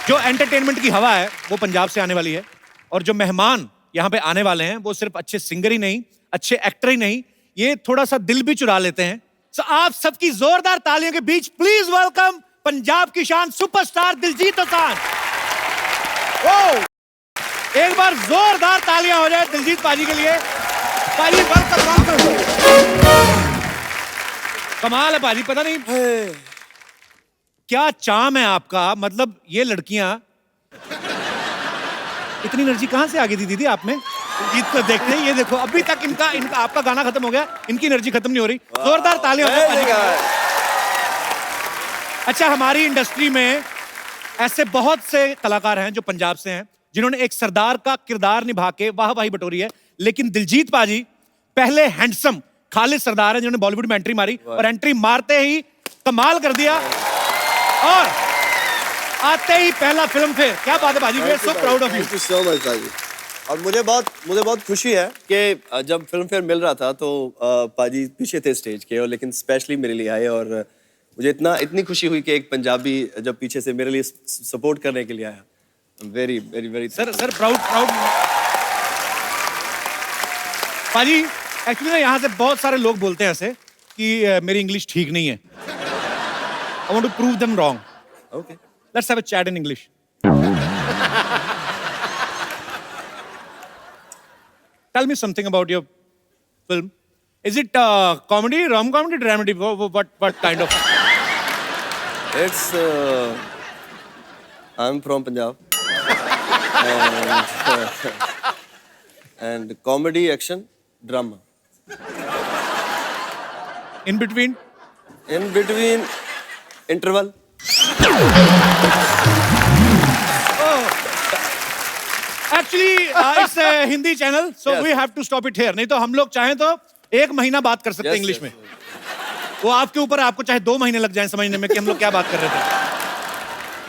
जो एंटरटेनमेंट की हवा है वो पंजाब से आने वाली है और जो मेहमान यहाँ पे आने वाले हैं वो सिर्फ अच्छे सिंगर ही नहीं, अच्छे एक्टर ही नहीं, ये थोड़ा सा दिल भी चुरा लेते हैं। सो आप सबकी जोरदार तालियों के बीच प्लीज वेलकम पंजाब की शान सुपरस्टार दिलजीत दोसांझ। एक बार जोरदार तालियां हो जाए दिलजीत पाजी के लिए। पाजी वेलकम। कमाल है पाजी, पता नहीं क्या चाम है आपका, मतलब ये लड़कियां इतनी एनर्जी कहां से आ गई थी दीदी आप में? गीत को देखते हैं, ये देखो अभी तक इनका आपका गाना खत्म हो गया, इनकी एनर्जी खत्म नहीं हो रही। जोरदार तालियां हो जाए। अच्छा, हमारी इंडस्ट्री में ऐसे बहुत से कलाकार हैं जो पंजाब से हैं जिन्होंने एक सरदार का किरदार निभा के वाहवाही बटोरी है, लेकिन दिलजीत पाजी पहले हैंडसम खालिद सरदार हैं जिन्होंने बॉलीवुड में एंट्री मारी और एंट्री मारते ही कमाल कर दिया और आते ही पहला फिल्म फेयर। क्या बात है पाजी, we are so proud of you. Thank you so much paaji. और मुझे बहुत खुशी है कि जब फिल्म फेयर मिल रहा था तो पाजी पीछे थे स्टेज के, और लेकिन स्पेशली मेरे लिए आए और मुझे इतनी खुशी हुई कि एक पंजाबी जब पीछे से मेरे लिए सपोर्ट करने के लिए आया। Very very very sir proud पाजी। एक्चुअली ना यहाँ से बहुत सारे लोग बोलते हैं ऐसे कि मेरी इंग्लिश ठीक नहीं है। I want to prove them wrong. Okay, let's have a chat in English. Tell me something about your film. Is it comedy, rom-comedy, dramedy? What kind of? It's I'm from Punjab and comedy, action, drama. In between? In between, interval. Actually, it's a Hindi channel, so Yes. we have to stop it here. नहीं तो हम लोग चाहें तो 1 महीना बात कर सकते हैं इंग्लिश में। वो आपके ऊपर, आपको चाहे 2 महीने लग जाएं समझने में कि हम लोग क्या बात कर रहे थे।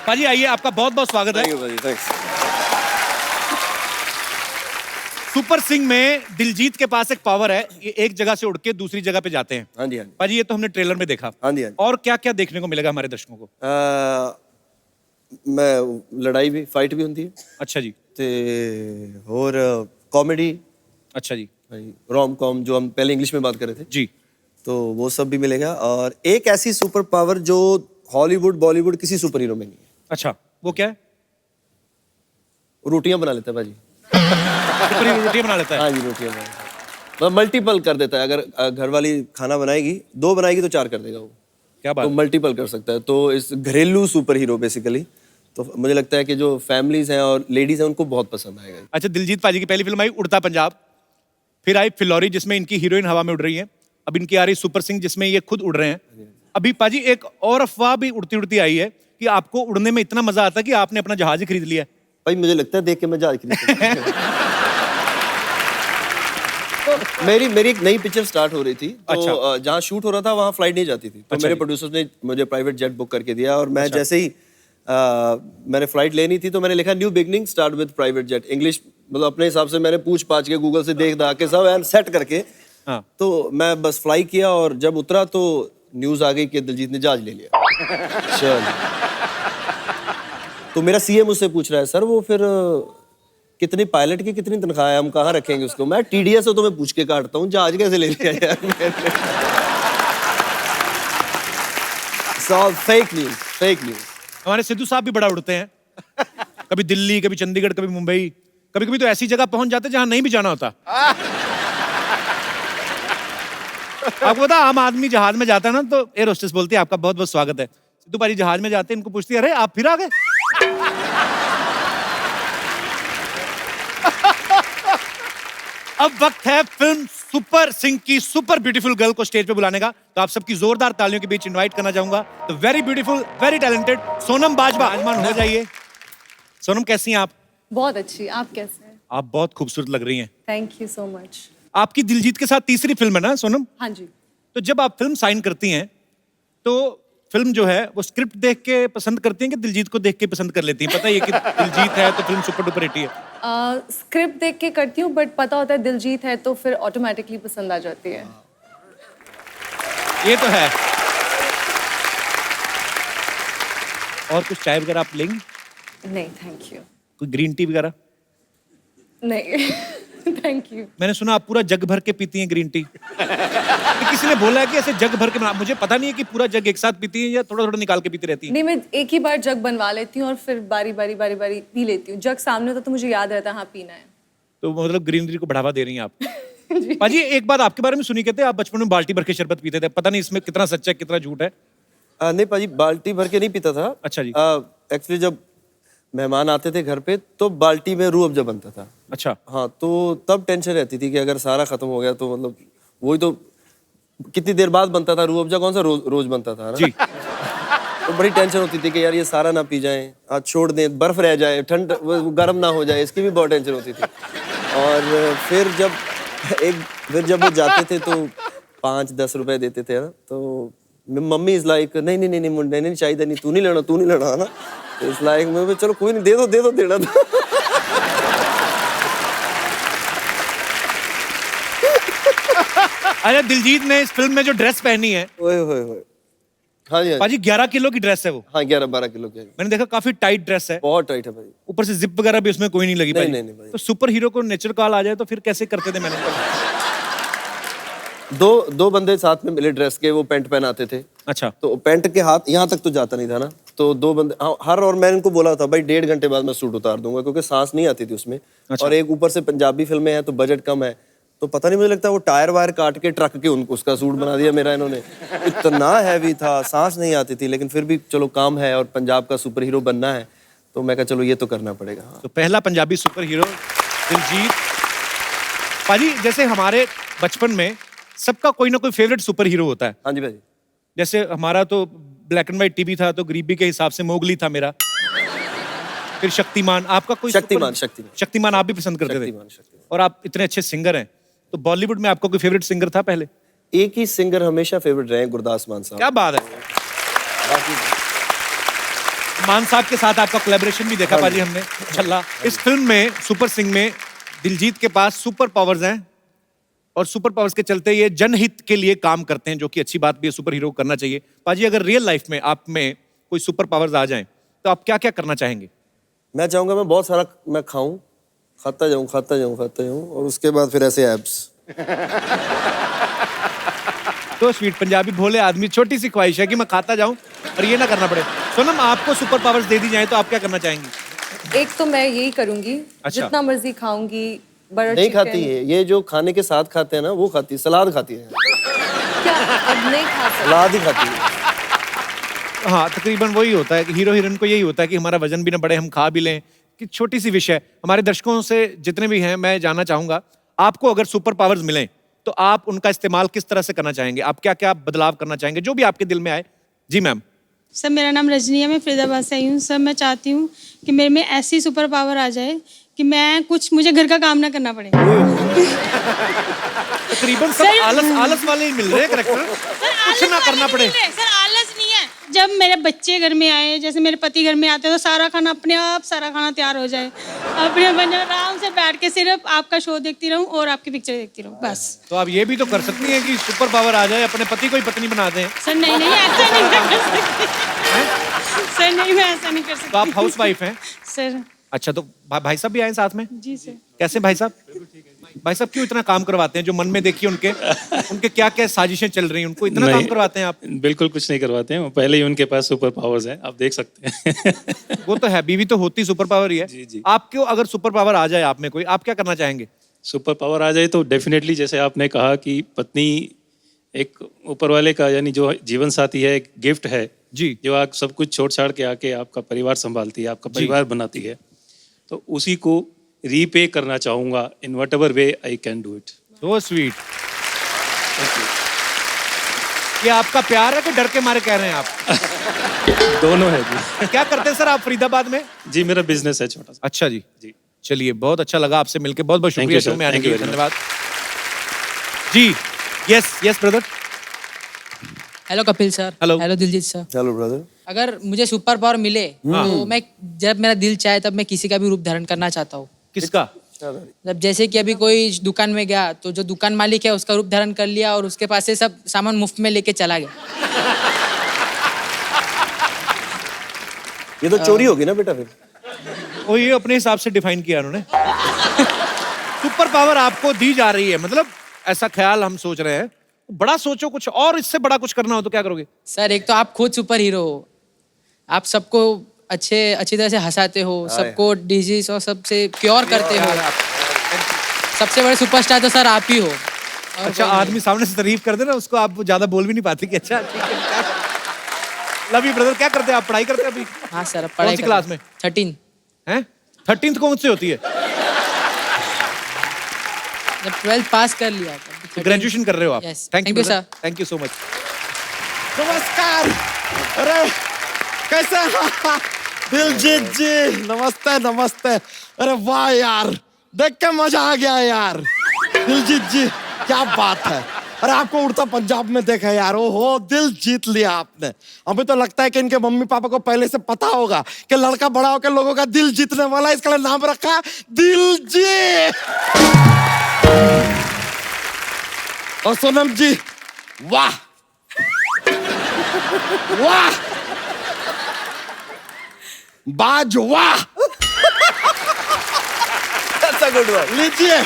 पाजी आइए, आपका बहुत बहुत स्वागत है। Thank you, पाजी, thanks. सुपर सिंह में दिलजीत के पास एक पावर है, ये एक जगह से उड़ के दूसरी जगह पे जाते हैं। हाँ जी, हाँ जी। पाजी ये तो हमने ट्रेलर में देखा। हाँ जी, हाँ जी। और क्या क्या देखने को मिलेगा हमारे दर्शकों को? मैं लड़ाई भी, फाइट भी होती है। अच्छा जी। ते और कॉमेडी, अच्छा जी। रोम कॉम जो हम पहले इंग्लिश में बात कर रहे थे जी, तो वो सब भी मिलेगा। और एक ऐसी सुपर पावर जो हॉलीवुड बॉलीवुड किसी सुपर हीरो में नहीं है। अच्छा, वो क्या है? रोटियां बना लेता है भाजी। सुपर हीरो रोटियां बना लेता है? हाँ जी, रोटियां बना लेता है। मल्टीपल कर देता है। अगर घर वाली खाना बनाएगी, 2 बनाएगी तो 4 कर देगा वो। क्या बात? तो मल्टीपल कर सकता है। तो इस घरेलू सुपर हीरो बेसिकली, तो मुझे लगता है कि जो फैमिलीज हैं और लेडीज हैं उनको बहुत पसंद आएगा। अच्छा, दिलजीत पाजी की पहली फिल्म आई उड़ता पंजाब, फिर आई फिलौरी जिसमें इनकी हीरोइन हवा में उड़ रही है, अब इनकी आ रही सुपर सिंह जिसमें ये खुद उड़ रहे हैं। अभी पाजी एक और अफवाह भी उड़ती उड़ती आई है कि आपको उड़ने में इतना मजा आता है कि आपने अपना जहाज ही खरीद लिया है। भाई मुझे लगता है देख के मैं जहाज खरीद मेरी एक नई पिक्चर स्टार्ट हो रही थी, तो अच्छा। जहाँ शूट हो रहा था वहाँ फ्लाइट नहीं जाती थी, तो अच्छा मेरे जी। प्रोड्यूसर्स ने मुझे प्राइवेट जेट बुक करके दिया और मैं अच्छा। जैसे ही मैंने फ्लाइट लेनी थी तो मैंने लिखा new beginning start with private jet. English मतलब अपने हिसाब से मैंने पूछ पाछ के गूगल से देख दाख के सब एंड सेट करके, हाँ। तो मैं बस फ्लाई किया और जब उतरा तो न्यूज आ गई कि दिलजीत ने जहाज ले लिया। चल, तो मेरा सीए मुझसे पूछ रहा है, सर वो फिर कितनी पायलट की कितनी तनख्वाह है, हम कहाँ रखेंगे उसको? मैं टीडीएस से तो मैं पूछ के काटता हूँ, जहाज कैसे ले लिया यार मैंने? सब फेक न्यूज। हमारे सिद्धू साहब भी बड़ा उड़ते हैं, कभी दिल्ली, कभी चंडीगढ़, कभी मुंबई, कभी कभी तो ऐसी जगह पहुंच जाते जहां नहीं भी जाना होता। आपको पता, आम आदमी जहाज में जाता है ना तो एयर होस्टेस बोलती है आपका बहुत बहुत स्वागत है। सिद्धू पाजी जहाज में जाते हैं, इनको पूछती है अरे आप फिर आ गए? अब वक्त है फिल्म सुपर सिंह की सुपर ब्यूटीफुल गर्ल को स्टेज पे बुलाने का, तो आप सबकी जोरदार तालियों के बीच इनवाइट करना चाहूंगा तो very beautiful, very talented Sonam Bajwa. आजमान हो जाइए। सोनम कैसी हैं आप? बहुत अच्छी। आप कैसे हैं? आप बहुत खूबसूरत लग रही हैं। Thank you so much. आपकी दिलजीत के साथ तीसरी फिल्म है ना सोनम? हाँ जी। तो जब आप फिल्म साइन करती हैं तो फिल्म जो है वो स्क्रिप्ट देख के पसंद करती हैं कि दिलजीत को देख के पसंद कर लेती हैं? पता है ये कि दिलजीत है तो फिल्म सुपर डुपर हिट है। स्क्रिप्ट देख के करती हूँ, बट पता होता है दिलजीत है तो फिर ऑटोमेटिकली पसंद आ जाती है। ये तो है। और कुछ चाय वगैरह आप लेंगे? नहीं थैंक यू। कोई ग्रीन टी वगैरह? नहीं थैंक यू। मैंने सुना आप पूरा जग भर के पीती हैं ग्रीन टी। ये किसी ने बोला है कि ऐसे जग भर के मुझे पता नहीं है कि पूरा जग एक साथ पीती हैं या थोड़ा थोड़ा निकाल के पीती रहती हैं। नहीं, मैं एक ही बार जग बनवा लेती हूँ और फिर बारी बारी पी लेती हूँ। जग सामने होता तो मुझे याद रहता हाँ पीना है। तो मतलब ग्रीनरी को बढ़ावा दे रही हैं आप। पाजी एक बात आपके बारे में सुनी कहते आप बचपन में बाल्टी भर के शरबत पीते थे, पता नहीं इसमें कितना सच है कितना झूठ है। नहीं पाजी, बाल्टी भर के नहीं पीता था। अच्छा जी। एक्चुअली जब मेहमान आते थे घर पे तो बाल्टी में रूह अफ़ज़ा बनता था। अच्छा। हाँ, तो तब टेंशन रहती थी कि अगर सारा खत्म हो गया तो मतलब वही तो कितनी देर बाद बनता था। रूह अफ़ज़ा कौन सा रोज बनता था ना? जी। तो बड़ी टेंशन होती थी कि यार ये सारा ना पी जाए, आज छोड़ दें, बर्फ रह जाए, ठंड गर्म ना हो जाए, इसकी भी बहुत टेंशन होती थी। और फिर जब वो जाते थे तो 5-10 रुपए देते थे ना, तो मम्मी इज लाइक नहीं मुंडे नहीं चाहिए, नहीं तू नहीं लेना है ना। इस लाइक में चलो कोई नहीं, दे दो देना था। अरे दिलजीत ने इस फिल्म में जो ड्रेस पहनी है, ओए होए होए, हाँ जी, पाजी 11 किलो की ड्रेस है वो। हाँ 11-12 किलो की। मैंने देखा काफी टाइट ड्रेस है, बहुत टाइट है भाई। ऊपर से जिप वगैरह भी उसमें कोई नहीं लगी। नहीं भाई। तो सुपर हीरो को नेचर कॉल आ जाए तो फिर कैसे करते थे? मैंने दो बंदे साथ में मिले ड्रेस के, वो पैंट पहनाते थे। अच्छा। तो पैंट के हाथ यहाँ तक तो जाता नहीं था ना, तो दो बंदे और मैंने इनको बोला था भाई 1.5 घंटे बाद मैं सूट उतार दूंगा, क्योंकि सांस नहीं आती थी उसमें। अच्छा। और एक ऊपर से पंजाबी फिल्में हैं तो बजट कम है, तो पता नहीं मुझे लगता है वो टायर वायर काट के ट्रक के उनको उसका सूट बना दिया मेरा इन्होंने। इतना हैवी था, सांस नहीं आती थी, लेकिन फिर भी चलो काम है और पंजाब का सुपर हीरो बनना है तो मैं कहा चलो ये तो करना पड़ेगा। तो पहला पंजाबी सुपर हीरो दिलजीत। पाजी जैसे हमारे बचपन में सबका कोई ना कोई फेवरेट सुपर हीरो होता है। हाँ जी भाई। जैसे हमारा तो ब्लैक एंड व्हाइट टीवी था तो गरीबी के हिसाब से मोगली था मेरा, फिर शक्तिमान। आपका कोई शक्तिमान आप भी पसंद करते थे? और आप इतने अच्छे सिंगर हैं, तो बॉलीवुड में आपका कोई फेवरेट सिंगर था पहले? एक ही सिंगर हमेशा फेवरेट रहे, गुरदास मान साहब। क्या बात है। मान साहब के साथ आपका कोलैबोरेशन भी देखा पाजी हमने, छल्ला। इस फिल्म में सुपर सिंह में दिलजीत के पास सुपर पावर्स हैं और सुपर पावर्स के चलते ये जनहित के लिए काम करते हैं, जो कि अच्छी बात भी है, सुपर हीरो को करना चाहिए। पाजी अगर रियल लाइफ में आप में कोई सुपर पावर्स आ जाएं तो आप क्या क्या करना चाहेंगे? मैं चाहूंगा मैं बहुत सारा मैं खाऊं, खाता जाऊं और उसके बाद फिर ऐसे एब्स। तो स्वीट पंजाबी भोले आदमी, छोटी सी ख्वाहिश है कि मैं खाता जाऊं और ये ना करना पड़े। सोनम आपको सुपर पावर्स दे दी जाए तो आप क्या करना चाहेंगी? एक तो मैं यही करूंगी, अच्छा। जितना मर्जी खाऊंगी। नहीं खाती है ये, जो खाने के साथ खाते हैं ना वो खाती है, सलाद खाती है। क्या अब नहीं खा सकती? सलाद ही खाती है। हाँ तकरीबन वही होता है कि हीरो हीरोइन को यही होता है कि हमारा वजन भी ना बढ़े, हम खा भी लें। कि छोटी सी विषय हमारे दर्शकों से जितने भी हैं, मैं जानना चाहूंगा आपको अगर सुपर पावर्स मिलें तो आप उनका इस्तेमाल किस तरह से करना चाहेंगे? आप क्या क्या बदलाव करना चाहेंगे, जो भी आपके दिल में आए। जी मैम। सर मेरा नाम रजनी है, मैं फरीदाबाद से आई हूँ। सर मैं चाहती हूँ कि मेरे में ऐसी सुपर पावर आ जाए कि मुझे घर का काम ना करना पड़े। तकरीबन सब आलस वाले ही मिल रहे हैं कैरेक्टर, कुछ ना करना पड़े। सर आलस नहीं है, जब मेरे बच्चे घर में आए, जैसे मेरे पति घर में आते हैं तो सारा खाना तैयार हो जाए, अपने बने आराम से बैठ के सिर्फ आपका शो देखती रहूं और आपकी पिक्चर देखती रहूं, बस। तो आप ये भी तो कर सकती हैं कि सुपर पावर आ जाए, अपने पति को ही पत्नी बना दें। सर नहीं ऐसा नहीं मैं कर सकती। सर नहीं, मैं ऐसा नहीं कर सकती। तो आप हाउस वाइफ हैं? सर। अच्छा, तो भाई साहब भी आए साथ में? जी सर। कैसे भाई साहब? भाई साहब क्यों इतना काम करवाते हैं? जो मन में देखिए उनके क्या क्या साजिशें चल रही हैं, उनको इतना काम करवाते हैं आप? बिल्कुल कुछ नहीं करवाते हैं, पहले ही उनके पास सुपर पावर्स है, आप देख सकते हैं। वो तो है, बीवी तो होती सुपर पावर ही है। जी। आपको अगर सुपर पावर आ जाए आप में कोई, आप क्या करना चाहेंगे? सुपर पावर आ जाए तो डेफिनेटली, जैसे आपने कहा कि पत्नी एक ऊपर वाले का यानी जो जीवन साथी है, एक गिफ्ट है जी, जो आप सब कुछ छोड़ छाड़ के आके आपका परिवार संभालती है, आपका परिवार बनाती है, तो उसी को रीपे करना चाहूंगा in what ever way I can do it. So sweet. ये आपका प्यार है कि डर के मारे कह रहे हैं आप? दोनों है जी। क्या करते हैं सर आप फरीदाबाद में? जी मेरा बिजनेस है छोटा सा। अच्छा जी। जी चलिए, बहुत अच्छा लगा आपसे मिलकर, बहुत बहुत शुक्रिया शो में आने के लिए, धन्यवाद जी। Yes brother. Hello Kapil sir. Hello Diljit sir. Hello brother. अगर मुझे सुपर पावर मिले तो मैं, जब मेरा दिल चाहे तब मैं किसी का भी रूप धारण करना चाहता हूँ। किसका? जब जैसे कि अभी कोई दुकान में गया तो जो दुकान मालिक है उसका रूप धारण कर लिया और उसके पास से सब सामान मुफ्त में लेके चला गया। ये तो चोरी होगी ना बेटा फिर। वो ये अपने हिसाब से डिफाइन किया उन्होंने। सुपर पावर आपको दी जा रही है, मतलब ऐसा ख्याल हम सोच रहे हैं। बड़ा सोचो, कुछ और इससे बड़ा कुछ करना हो तो क्या करोगे? सर एक तो आप खुद सुपर हीरो हो, आप सबको अच्छी तरह से हंसाते हो, सबको डिजीज और सबसे क्योर करते हो। सबसे बड़े सुपरस्टार तो सर आप ही हो। अच्छा, आदमी सामने से तारीफ कर दे ना, उसको आप ज्यादा बोल भी नहीं पाते कि अच्छा ठीक है। Love you brother. क्या करते हैं आप? पढ़ाई करते हैं अभी? हाँ सर, कौन पढ़ाई सी क्लास में? 13 हैं? 13th कौन सी होती है? जब 12th पास कर लिया था। ग्रेजुएशन कर रहे हो आप? Yes. Thank Thank you you, sir. Thank you so much. नमस्कार। अरे कैसे? दिलजीत जी नमस्ते नमस्ते। अरे वाह यार, देख के मजा आ गया यार। दिलजीत जी क्या बात है। अरे आपको उड़ता पंजाब में देखा यार, ओहो दिल जीत लिया आपने। अभी तो लगता है कि इनके मम्मी पापा को पहले से पता होगा कि लड़का बड़ा होकर लोगों का दिल जीतने वाला है, इसका नाम रखा दिलजीत। और सोनम जी वाह वाह बाज वाह। That's a good one. लीजिए,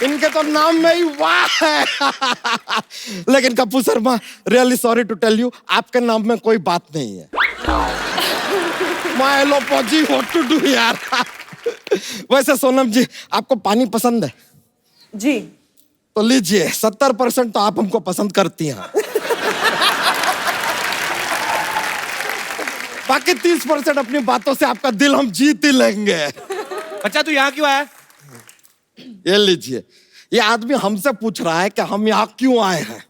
इनके तो नाम में ही वाह है। लेकिन Kapoor Sharma, really sorry to tell you, आपके नाम में कोई बात नहीं है। माय लोपोजी व्हाट टू डू यार। वैसे सोनम जी आपको पानी पसंद है? जी। तो लीजिए, 70% तो आप हमको पसंद करती हैं। बाकी 30% अपनी बातों से आपका दिल हम जीत ही लेंगे। बच्चा तू यहाँ क्यों आया? ये लीजिए, ये आदमी हमसे पूछ रहा है कि हम यहाँ क्यों आए हैं।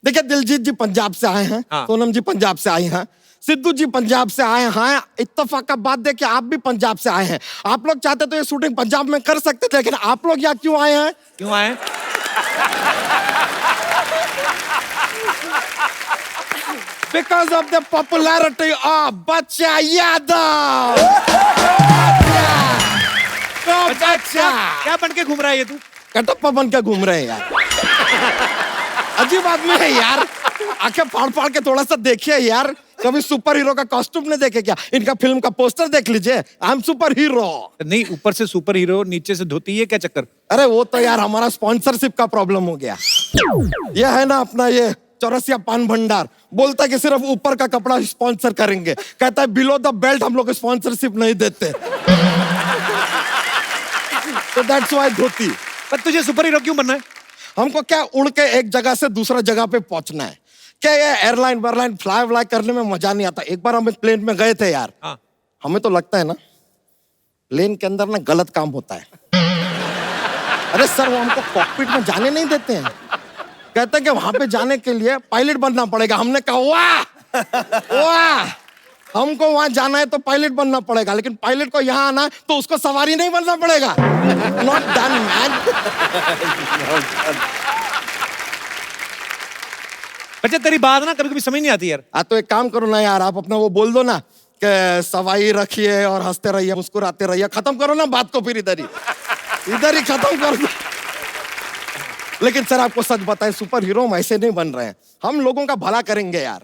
देखिए, दिलजीत जी पंजाब से आए हैं, हाँ। सोनम जी पंजाब से आई हैं, सिद्धू जी पंजाब से आए हैं। इत्तेफाक का बात देखिए, आप भी पंजाब से आए हैं। आप लोग चाहते तो ये शूटिंग पंजाब में कर सकते थे, लेकिन आप लोग यहाँ क्यों आए हैं? क्यों आए? Because of the popularity of बच्चा यादव। बच्चा क्या बन के घूम रहा है ये तू? कटप्पा बन के घूम रहे हैं यार। अजीब आदमी है यार। आंखें फाड़ फाड़ के थोड़ा सा देखिए यार। कभी सुपर हीरो का कॉस्ट्यूम नहीं देखे क्या? इनका फिल्म का पोस्टर देख लीजिए, आई एम सुपर हीरो। नहीं, ऊपर से सुपर हीरो, नीचे से धोती, ये क्या चक्कर? अरे वो तो यार हमारा स्पॉन्सरशिप का प्रॉब्लम हो गया। यह है ना अपना ये चौरसिया पान भंडार, बोलता है कि सिर्फ ऊपर का कपड़ा स्पॉन्सर करेंगे, कहता है बिलो द बेल्ट हम लोग स्पॉन्सरशिप नहीं देते। तो दैट्स व्हाई धोती। पर तुझे सुपर हीरो क्यों बनना है? हमको क्या उड़ के एक जगह से दूसरा जगह पे पहुंचना है। क्या ये एयरलाइन वेयरलाइन फ्लाई व्लाई करने में मजा नहीं आता। एक बार हम एक प्लेन में गए थे यार, हाँ। हमें तो लगता है ना प्लेन के अंदर ना गलत काम होता है। अरे सर, वो हमको कॉकपिट में जाने नहीं देते हैं। कहते हैं कि वहां पे जाने के लिए पायलट बनना पड़ेगा। हमने कहा वाह वाह, हमको वहां जाना है तो पायलट बनना पड़ेगा, लेकिन पायलट को यहाँ आना है तो उसको सवारी नहीं बनना पड़ेगा। Not done man. बच्चा तेरी बात ना कभी कभी समझ नहीं आती यार। तो एक काम करो ना यार, आप अपना वो बोल दो ना कि सवाई रखिए और हंसते रहिए, मुस्कुराते रहिए। खत्म करो ना बात को, फिर इधर ही खत्म कर दो। लेकिन सर आपको सच बताएं, सुपर हीरो हम ऐसे नहीं बन रहे हैं। हम लोगों का भला करेंगे यार।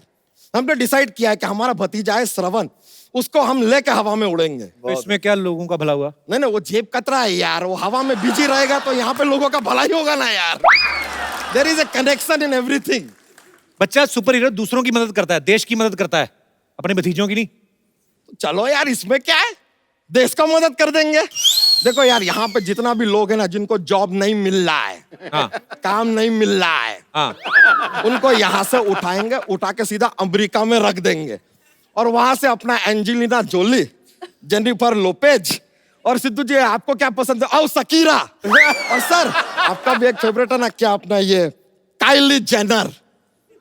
हमने डिसाइड किया है कि हमारा भतीजा है श्रवण, उसको हम लेके हवा में उड़ेंगे। तो इसमें क्या लोगों का भला हुआ? नहीं, वो जेब कतरा है यार। वो हवा में बिजी रहेगा तो यहाँ पे लोगों का भला ही होगा ना यार। There is a connection in everything. बच्चा सुपर हीरो दूसरों की मदद करता है, देश की मदद करता है, अपने भतीजों की नहीं। चलो यार, इसमें क्या है, देश का मदद कर देंगे। देखो यार, यहाँ पे जितना भी लोग हैं ना जिनको जॉब नहीं मिल रहा है, हाँ। काम नहीं मिल रहा है, हाँ। उनको यहाँ से उठाएंगे, उठा के सीधा अमेरिका में रख देंगे और वहां से अपना एंजेलिना जोली, जेनिफर लोपेज और सिद्धू जी आपको क्या पसंद है? शकीरा। और सर आपका भी एक फेवरेट है ना, क्या अपना ये काइली जेनर,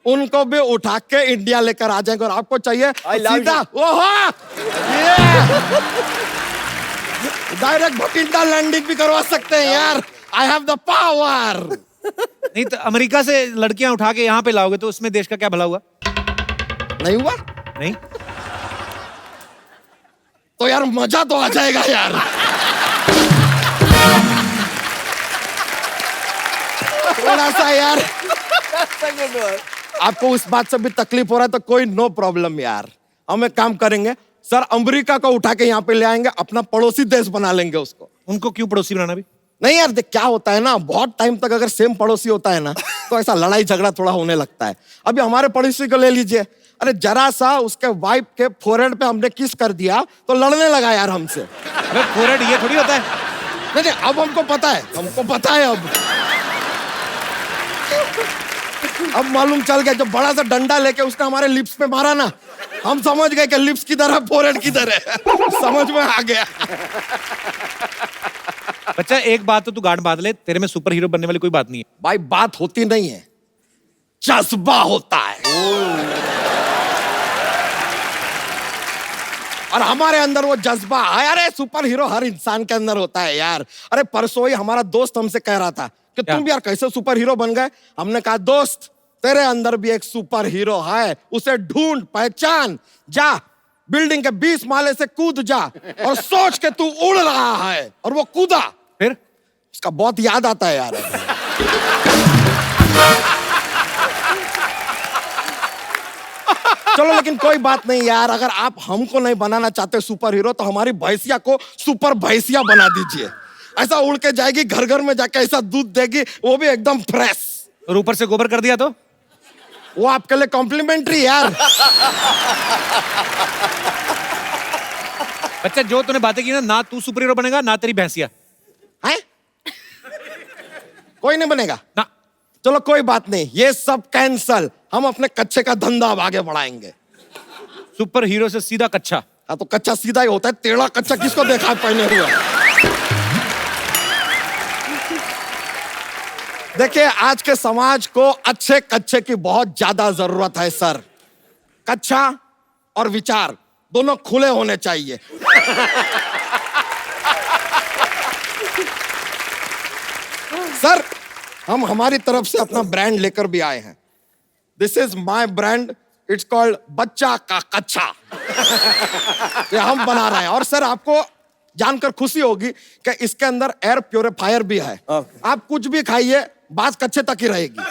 उनको भी उठा के इंडिया लेकर आ जाएंगे। और आपको चाहिए सीधा ओहो डायरेक्ट भटिंडा लैंडिंग भी करवा सकते हैं यार। I have the power. नहीं तो अमेरिका से लड़कियां उठा के यहाँ पे लाओगे तो उसमें देश का क्या भला हुआ? नहीं हुआ नहीं तो यार मजा तो आ जाएगा यार। थोड़ा सा यार आपको उस बात से भी तकलीफ हो रहा है तो कोई नो प्रॉब्लम यार। हम एक काम करेंगे, सर अमेरिका को उठा के यहाँ पे ले आएंगे, अपना पड़ोसी देश बना लेंगे उसको। उनको क्यों पड़ोसी बनाना भी? नहीं यार देख क्या होता है ना, बहुत टाइम तक अगर सेम पड़ोसी होता है ना तो ऐसा लड़ाई झगड़ा थोड़ा होने लगता है। अभी हमारे पड़ोसी को ले लीजिए, अरे जरा सा उसके वाइफ के फोरहेड पे हमने किस कर दिया तो लड़ने लगा यार हमसे। अबे फोरहेड ये थोड़ी होता है। नहीं नहीं अब हमको पता है, हमको पता है अब मालूम चल गया। जब बड़ा सा डंडा लेके उसने हमारे लिप्स पे मारा ना, हम समझ गए कि लिप्स किधर है फोरहेड किधर है। समझ में आ गया। बच्चा एक बात तो तू गांड बांध ले, तेरे में सुपर हीरो बनने वाली कोई बात नहीं है। भाई बात होती नहीं है, जज्बा होता है। और हमारे अंदर वो जज्बा है। अरे सुपर हीरो हर इंसान के अंदर होता है यार। अरे परसों ही हमारा दोस्त हमसे कह रहा था कि क्या? तुम यार कैसे सुपर हीरो बन गए। हमने कहा दोस्त तेरे अंदर भी एक सुपर हीरो है, उसे ढूंढ पहचान, जा बिल्डिंग के 20 माले से कूद जा और सोच के तू उड़ रहा है। और वो कूदा, फिर उसका बहुत याद आता है यार। चलो लेकिन कोई बात नहीं यार, अगर आप हमको नहीं बनाना चाहते सुपर हीरो तो हमारी भैंसिया को सुपर भैंसिया बना दीजिए। ऐसा उड़ के जाएगी, घर घर में जाके ऐसा दूध देगी, वो भी एकदम फ्रेश। और ऊपर से गोबर कर दिया तो वो आपके लिए कॉम्प्लीमेंट्री यार। बच्चा जो तूने बातें की ना तू सुपर हीरो बनेगा ना तेरी भैंसिया। है कोई नहीं बनेगा ना। चलो कोई बात नहीं, ये सब कैंसल। हम अपने कच्चे का धंधा अब आगे बढ़ाएंगे। सुपर हीरो से सीधा कच्चा। हाँ तो कच्चा सीधा ही होता है, टेढ़ा कच्चा किसको देखा है पहने हुआ। देखिए आज के समाज को अच्छे कच्चे की बहुत ज्यादा जरूरत है सर। कच्चा और विचार दोनों खुले होने चाहिए। सर हम हमारी तरफ से अपना ब्रांड लेकर भी आए हैं। This is my brand, it's called बच्चा का कच्चा। ये हम बना रहे हैं। और सर आपको जानकर खुशी होगी कि इसके अंदर एयर प्योरीफायर भी है। आप कुछ भी खाइए, बात कच्चे तक ही रहेगी।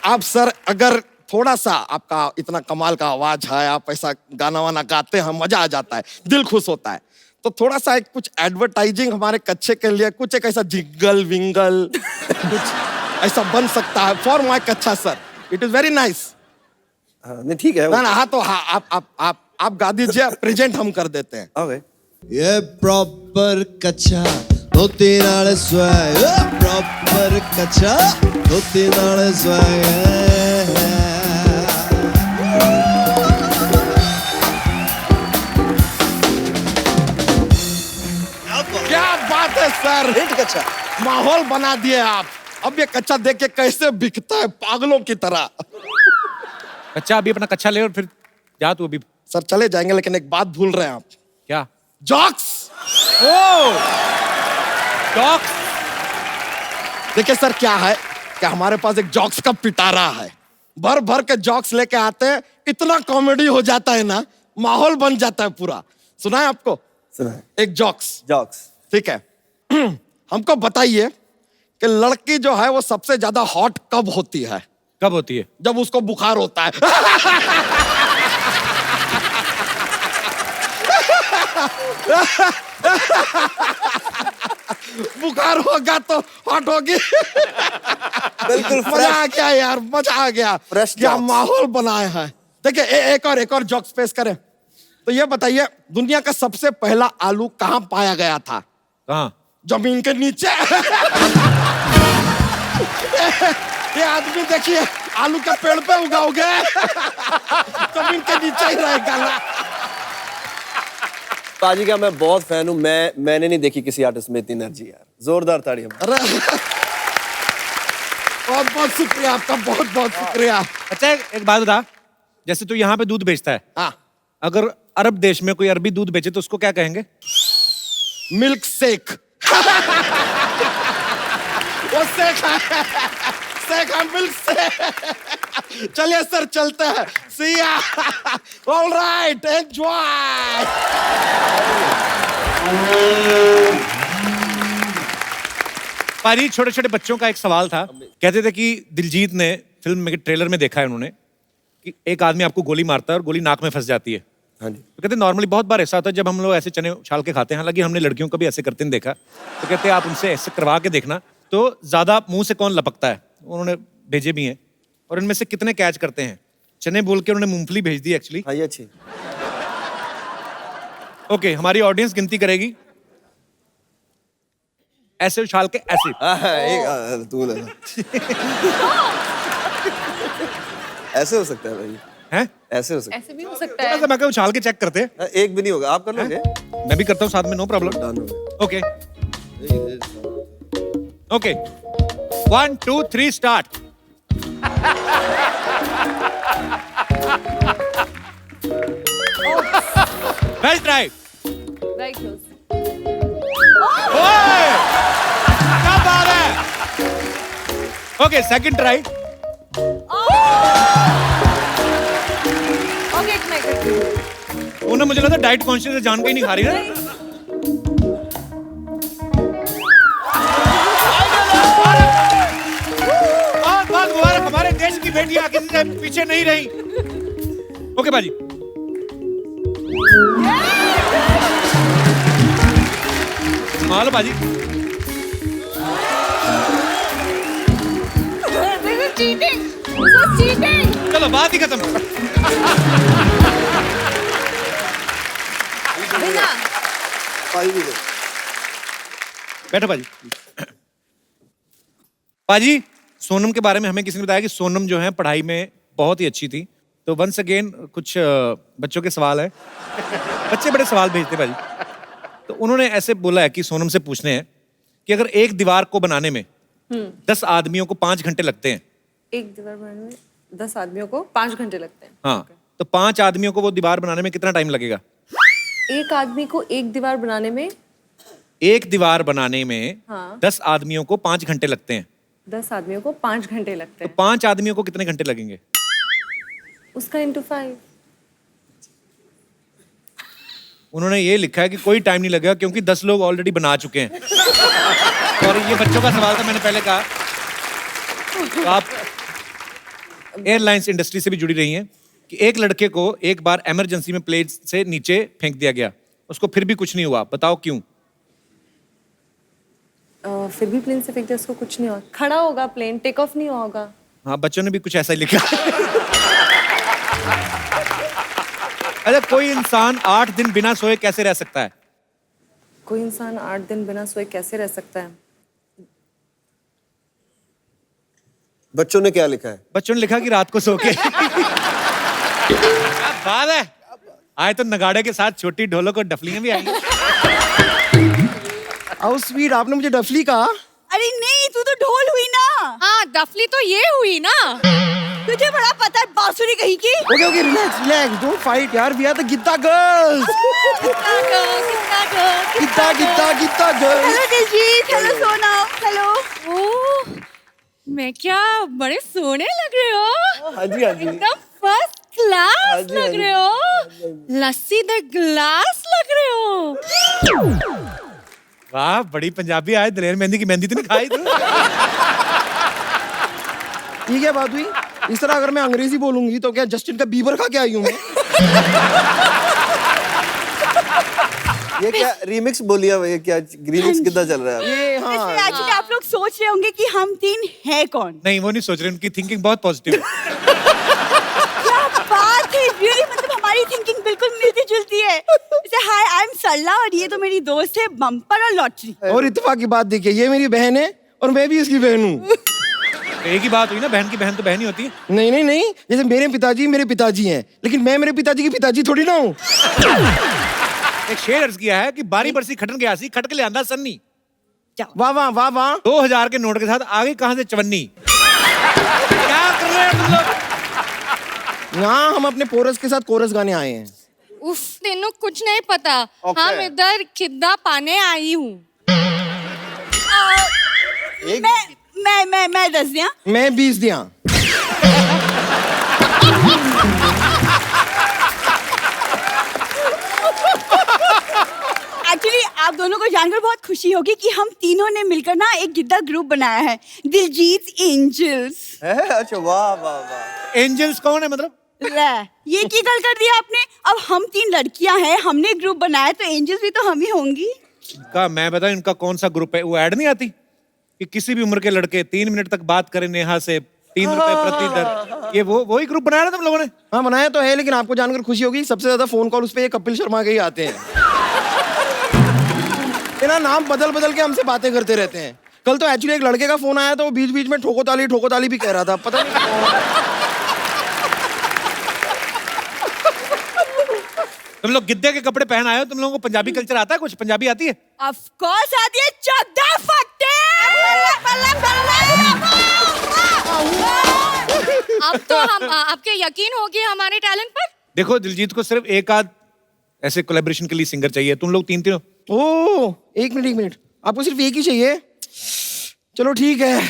आप सर अगर थोड़ा सा, आपका इतना कमाल का आवाज है, आप ऐसा गाना वाना गाते हैं, मजा आ जाता है, दिल खुश होता है, तो थोड़ा सा एक कुछ एडवर्टाइजिंग हमारे कच्चे के लिए, कुछ एक ऐसा जिंगल विंगल कुछ ऐसा बन सकता है फॉर माय कच्चा sir. It is very nice. नहीं ठीक है। ना ना हाँ तो हाँ आप गा दीजिए, प्रेजेंट हम कर देते हैं। ओके। ये प्रॉपर कच्चा धोती नाल स्वैग, प्रॉपर कच्चा धोती नाल स्वैग। क्या बात है सर, हिट कच्चा। माहौल बना दिए आप। अब ये कच्चा देख के कैसे बिकता है पागलों की तरह। कच्चा अभी अपना कच्चा ले और फिर जा तू अभी। सर चले जाएंगे लेकिन एक बात भूल रहे हैं आप। क्या? जॉक्स। ओ जॉक्स। देखिए सर क्या है कि हमारे पास एक जॉक्स का पिटारा है। भर भर के जॉक्स लेके आते हैं, इतना कॉमेडी हो जाता है ना, माहौल बन जाता है पूरा। सुना है आपको? सुना है। एक जॉक्स। जॉक्स। ठीक है। हमको बताइए कि लड़की जो है वो सबसे ज्यादा हॉट कब होती है? कब होती है? जब उसको बुखार होता है। बुखार होगा तो हॉट होगी। बिल्कुल मजा आ गया यार, मजा आ गया। Fresh क्या jokes। माहौल बनाए हैं। देखिए एक और जॉक्स पेश करें तो ये बताइए, दुनिया का सबसे पहला आलू कहां पाया गया था? कहाँ? जमीन के नीचे। ये आदमी देखिए आलू के पेड़ पे उगाओगे, जमीन के नीचे ही रहेगा ना। पाजी का मैं बहुत फैन हूँ। मैंने नहीं देखी किसी आर्टिस्ट में इतनी एनर्जी यार। जोरदार ताड़ी हम। अरे बहुत बहुत शुक्रिया आपका, बहुत बहुत शुक्रिया। अच्छा एक बात बता, जैसे तू यहाँ पे दूध बेचता है, हाँ अगर अरब देश में कोई अरबी दूध बेचे तो उसको क्या कहेंगे? Milk shake. वो शेक है मिल्क शेक। चलिए सर चलते हैं। सी या। All right, enjoy. पारी छोटे छोटे बच्चों का एक सवाल था, कहते थे कि दिलजीत ने फिल्म में ट्रेलर में देखा है उन्होंने कि एक आदमी आपको गोली मारता है और गोली नाक में फंस जाती है। हाँ जी। तो कहते हैं नॉर्मली बहुत बार ऐसा होता है जब हम लोग ऐसे चने उछाल के खाते हैं, हालांकि हमने लड़कियों को भी ऐसे करते हैं देखा, तो कहते हैं आप उनसे ऐसे करवा के देखना तो ज्यादा मुंह से कौन लपकता है। उन्होंने भेजे भी हैं और इनमें से कितने कैच करते हैं। चने बोल के उन्होंने मूंगफली भेज दी एक्चुअली। हाँ, ये अच्छी। ओके, हमारी ऑडियंस गिनती करेगी। ऐसे उछाल के ऐसे। तू ना ऐसे हो सकता है भाई। हैं? ऐसे हो सकता ऐसे भी हो सकता थोड़ा है। सा मैं क्या उछाल के चेक करते हैं। है। एक भी नहीं होगा, आप कर लोगे? मैं भी करता हूँ साथ में, नो प्रॉब्लम। डन हो गया। Okay okay, 1 2 3 start. Well try. Very close. ओए, क्या बात है। Okay, second try. Okay, एक मैं करती हूँ। उन्होंने मुझे लगा डाइट कॉन्शियस है, जान के ही नहीं खा रही ना। बहुत बहुत मुबारक, हमारे देश की बेटियां किसी से पीछे नहीं रही। ओके बाजी। मालो बाजी। This is cheating. This is cheating. चलो बात ही खत्म। बिना। पाई भी दो। बैठो बाजी। बाजी, सोनम के बारे में हमें किसी ने बताया कि सोनम जो है पढ़ाई में बहुत ही अच्छी थी। तो वंस अगेन कुछ बच्चों के सवाल है। बच्चे बड़े सवाल भेजते हैं बाजी। तो उन्होंने ऐसे बोला है कि सोनम से पूछने हैं कि अगर एक दीवार को बनाने में 10 आदमियों को 5 घंटे लगते हैं। एक दीवार बनाने में 10 आदमियों को 5 घंटे लगते हैं। हाँ, तो 5 आदमियों को वो दीवार बनाने में कितना टाइम लगेगा? एक आदमी को एक दीवार बनाने में एक दीवार बनाने में हाँ। 10 आदमियों को 5 घंटे लगते हैं। 10 आदमियों को 5 घंटे लगते तो हैं। 5 आदमियों को कितने घंटे लगेंगे? उसका into 5। उन्होंने ये लिखा है कि कोई टाइम नहीं लगेगा क्योंकि 10 लोग ऑलरेडी बना चुके हैं। और ये बच्चों का सवाल था, मैंने पहले कहा। तो आप एयरलाइंस इंडस्ट्री से भी जुड़ी रही हैं कि एक लड़के को एक बार इमरजेंसी में प्लेन से नीचे फेंक दिया गया, उसको फिर भी कुछ नहीं हुआ, बताओ क्यों? फिर भी प्लेन से फेंक दिया, उसको कुछ नहीं हुआ। खड़ा होगा प्लेन, टेक ऑफ नहीं होगा। हाँ, बच्चों ने भी कुछ ऐसा ही लिखा। अच्छा, कोई इंसान 8 दिन बिना सोए कैसे रह सकता है? कोई इंसान 8 दिन बिना सोए कैसे रह सकता है? बच्चों ने क्या लिखा है? बच्चों ने लिखा कि रात को सो के। क्या बात है, आए तो नगाड़े के साथ छोटी ढोलक और डफलियां भी आई। हाउ स्वीट, आपने मुझे डफली कहा। अरे नहीं, तू तो ढोल हुई ना। हाँ, डफली तो ये हुई ना। तुझे बड़ा पता है बांसुरी कहीं की। Okay okay, relax relax, don't fight यार, we are the Giddha girls. Giddha Giddha Giddha girls. Hello Diljit, hello Sona, hello. Oh, मैं क्या बड़े सोने लग रहे हो। हाँ जी, हाँ जी। एकदम फर्स्ट क्लास जी, लग हाँ रहे हो। लस्सी द ग्लास लग रहे हो। वाह, बड़ी पंजाबी आए। दलेर मेहंदी की मेहंदी तो नहीं खाई तू? ये क्या बात हुई? इस तरह अगर मैं अंग्रेजी बोलूंगी तो क्या जस्टिन का बीबर खा के आई हूँ मैं? ये क्या रीमिक्स बोलिया ये क्या रीमिक्स कितना चल रहा है? ये हाँ, एक्चुअली आप लोग सोच रहे होंगे कि हम तीन है कौन। नहीं, वो नहीं सोच रहे, उनकी थिंकिंग बहुत पॉजिटिव है। क्या बात है, रियली मतलब हमारी थिंकिंग बिल्कुल मिलती जुलती है। जैसे हाय, आई एम सरला और ये तो मेरी दोस्त है बम्पर और लॉटरी। और इत्तेफाक की बात देखिए, ये मेरी बहन है और मैं भी इसकी बहन हूँ। एक ही बात हुई ना, बहन की बहन तो बहन ही होती है। नहीं नहीं नहीं, जैसे मेरे पिताजी हैं, लेकिन मैं मेरे पिताजी की पिताजी थोड़ी ना हूँ। एक शेर अर्ज किया है कि बारी बरसी खटन गया सी, खटक ले आंदा सन्नी। वाह वाह वाह वाह। 2000 के नोट के साथ आगे कहां से चवन्नी। क्या कर रहे हो तुम लोग? यहाँ हम अपने पोरस के साथ कोरस गाने आए हैं। उफ, तेनों कुछ नहीं पता। Okay. हम इधर खिद्दा पाने आई हूँ। मैं 10 दिया। मैं 20 दिया। एक्चुअली आप दोनों को जानकर बहुत खुशी होगी कि हम तीनों ने मिलकर ना एक गिद्दा ग्रुप बनाया है, दिलजीत एंजल्स। अच्छा, वाह वाह वाह। एंजल्स कौन है मतलब? ले, ये की गल कर दिया आपने। अब हम 3 लड़कियां हैं, हमने ग्रुप बनाया तो एंजल्स भी तो हम ही होंगी। इनका मैं बताऊं, इनका कौन सा ग्रुप है? वो ऐड नहीं आती कि किसी भी उम्र के लड़के 3 मिनट तक बात करें नेहा से 3 रुपए प्रति दर। ये वही ग्रुप बनाया ना तुम लोगों ने? हाँ बनाया तो है, लेकिन आपको जानकर खुशी होगी सबसे ज्यादा फोन कॉल उस पे ये कपिल शर्मा के ही आते हैं। ये ना नाम बदल बदल के हमसे बातें करते रहते हैं। कल तो एक्चुअली एक लड़के का फोन आया, तो वो बीच बीच में ठोको ताली भी कह रहा था, पता नहीं क्यों। तुम लोग गिद्दे के कपड़े पहन आए हो, तुम लोगों को पंजाबी कल्चर आता है? कुछ पंजाबी आती है? ऑफ कोर्स आती है। चौदा फट्टे। अब तो हम आपके यकीन हो गया हमारे टैलेंट पर। देखो, दिलजीत को सिर्फ एक आध ऐसे कोलैबोरेशन के लिए सिंगर चाहिए, तुम लोग 3 हो। ओ, एक मिनट, आपको सिर्फ एक ही चाहिए? चलो ठीक है,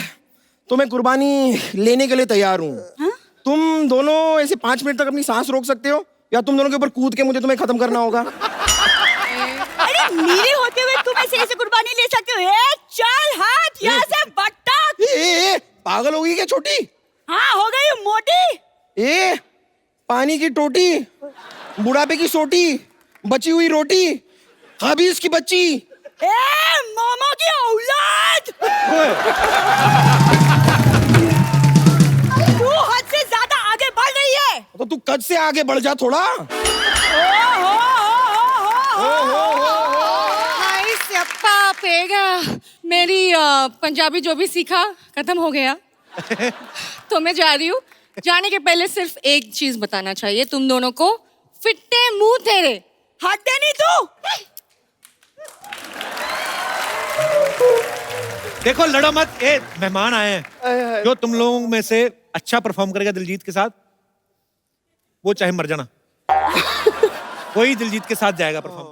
तो मैं कुर्बानी लेने के लिए तैयार हूँ। तुम दोनों ऐसे 5 मिनट तक अपनी सांस रोक सकते हो, या तुम दोनों के ऊपर कूद के मुझे तुम्हें खत्म करना होगा? अरे मेरे होते हुए तुम ऐसे कुर्बानी ले सकते हो? चल हाथ यहाँ से बट्टा। पागल होगी क्या छोटी? हाँ हो गई मोटी। पानी की टोटी, बुढ़ापे की सोटी, बची हुई रोटी, हबीज की बच्ची। मोमो की औलाद। तू हद से ज्यादा आगे बढ़ रही है। तो तू कद से आगे बढ़ जा थोड़ा। हाय सप्पा पेगा, मेरी पंजाबी जो भी सीखा खत्म हो गया। तो मैं जा रही हूँ। जाने के पहले सिर्फ एक चीज बताना चाहिए तुम दोनों को, फिट्टे मुंह तेरे। हट दे नहीं तू। देखो, लड़ो मत। मेहमान आए हैं। जो तुम लोगों में से अच्छा परफॉर्म करेगा दिलजीत के साथ, वो चाहे मर जाना, कोई दिलजीत के साथ जाएगा परफॉर्म।